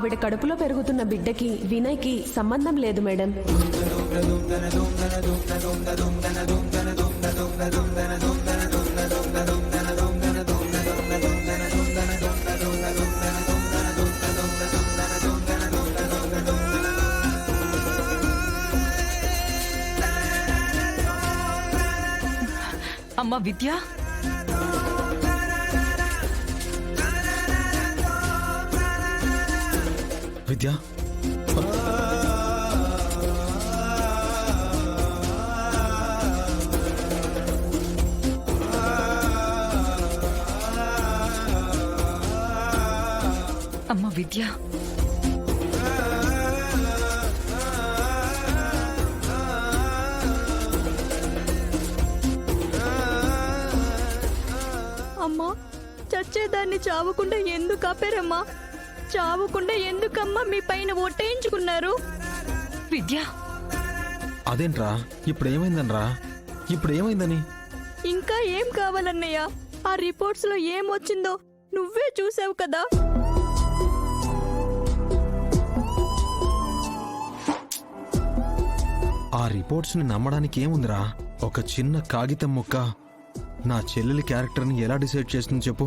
ఆవిడ కడుపులో పెరుగుతున్న బిడ్డకి వినయ్కి సంబంధం లేదు మేడం. అమ్మా విద్య, విద్య అమ్మ విద్య, అమ్మా చచ్చేదాన్ని చావకుండా ఎందుకు ఆపారమ్మా? చావకుండా ఎందుకమ్మా మీ పైన ఒట్టేయించుకున్నారు? విద్య అదేంట్రా ఇప్పుడేమైందనరా? ఇప్పుడేమైందని? ఇంకా ఏం కావాలన్నయ్య? ఆ రిపోర్ట్స్ లో ఏం వచ్చిందో నువ్వే చూసావు కదా. ఆ రిపోర్ట్స్ ని నమ్మడానికి ఏముందిరా? ఒక చిన్న కాగితం ముక్క నా చెల్లెలి క్యారెక్టర్ని ఎలా డిసైడ్ చేస్తుంది చెప్పు?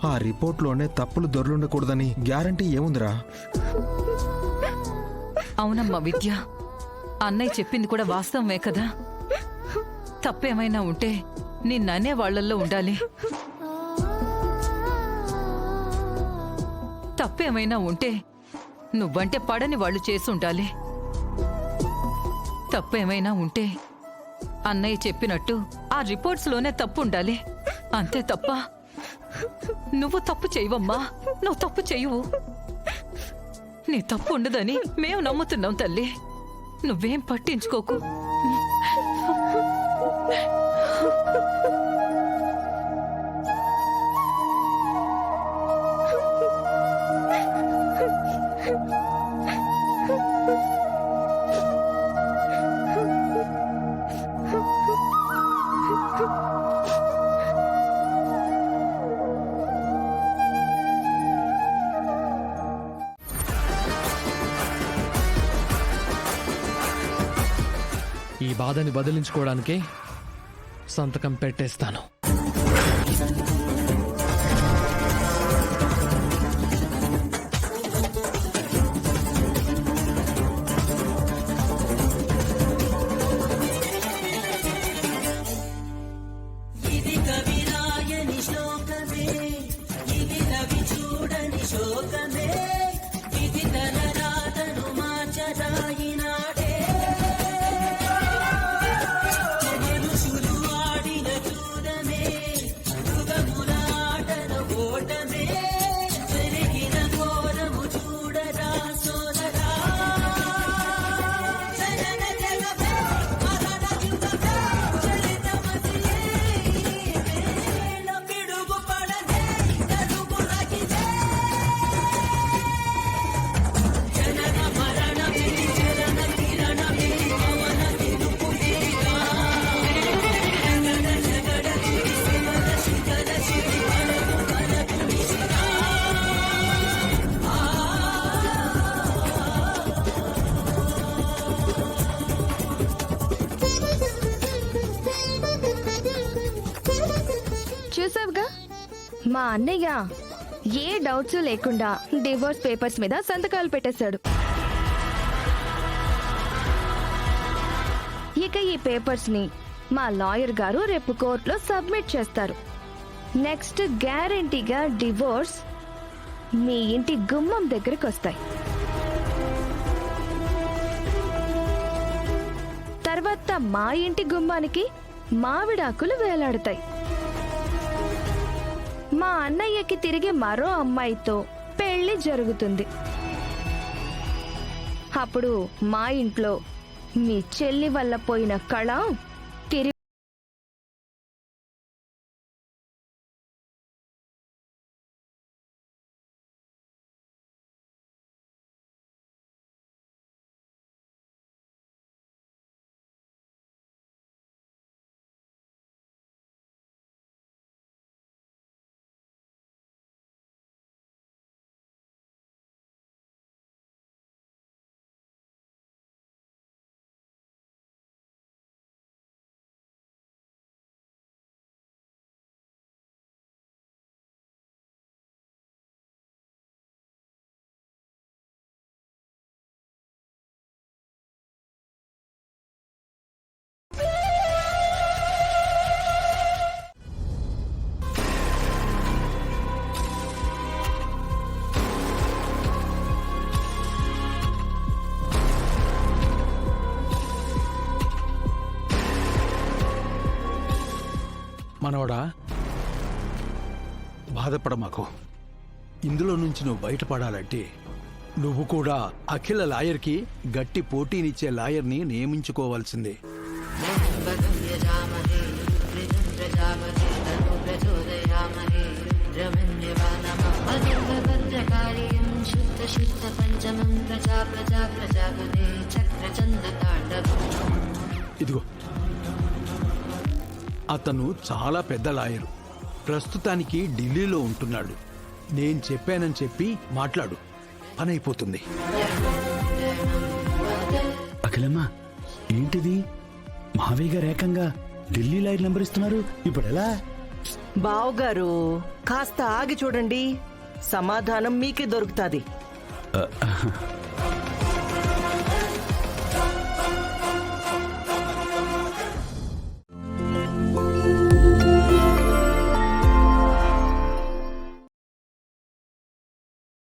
ఆ రిపోర్ట్లోనే తప్పులు దొర్లుండకూడదని గ్యారంటీ ఏముందిరా? అవునమ్మా విద్య, అన్నయ్య చెప్పింది కూడా వాస్తవమే కదా. తప్పేమైనా ఉంటే నిన్ననే వాళ్లల్లో ఉండాలి. తప్పేమైనా ఉంటే నువ్వంటే పడని వాళ్ళు చేసి ఉండాలి. తప్పేమైనా ఉంటే అన్నయ్య చెప్పినట్టు ఆ రిపోర్ట్స్ లోనే తప్పు ఉండాలి. అంతే తప్ప నువ్వు తప్పు చేయవమ్మా. నువ్వు తప్పు చేయవు. నీ తప్పు ఉండదని మేము నమ్ముతున్నాం తల్లి. నువ్వేం పట్టించుకోకు. ఈ బాధని బదిలించుకోవడానికే సంతకం పెట్టేస్తాను. చూసావుగా, మా అన్నయ్య ఏ డౌట్స్ లేకుండా డివోర్స్ పేపర్స్ మీద సంతకాలు పెట్టేశాడు. ఇక ఈ పేపర్స్ ని మా లాయర్ గారు రేపు కోర్టులో సబ్మిట్ చేస్తారు. నెక్స్ట్ గ్యారెంటీగా డివోర్స్ మీ ఇంటి గుమ్మం దగ్గరకు వస్తాయి. తర్వాత మా ఇంటి గుమ్మానికి మావిడాకులు వేలాడతాయి. మా అన్నయ్యకి తిరిగి మరో అమ్మాయితో పెళ్లి జరుగుతుంది. అప్పుడు మా ఇంట్లో మీ చెల్లి వల్ల పోయిన కళ తిరిగి మనవడా, బాధపడమాకు. ఇందులో నుంచి నువ్వు బయటపడాలంటే నువ్వు కూడా అఖిల లాయర్కి గట్టి పోటీనిచ్చే లాయర్ని నియమించుకోవాల్సిందే. ఇదిగో, అతను చాలా పెద్ద లాయరు. ప్రస్తుతానికి ఢిల్లీలో ఉంటున్నాడు. నేను చెప్పానని చెప్పి మాట్లాడు, పని అయిపోతుంది. అఖిలమ్మ, ఏంటిది? మావయ్య గారు ఏకంగా ఢిల్లీ లైట్ నెంబర్ ఇస్తున్నారు. ఇప్పుడు ఎలా? బావుగారు, కాస్త ఆగి చూడండి, సమాధానం మీకే దొరుకుతాది.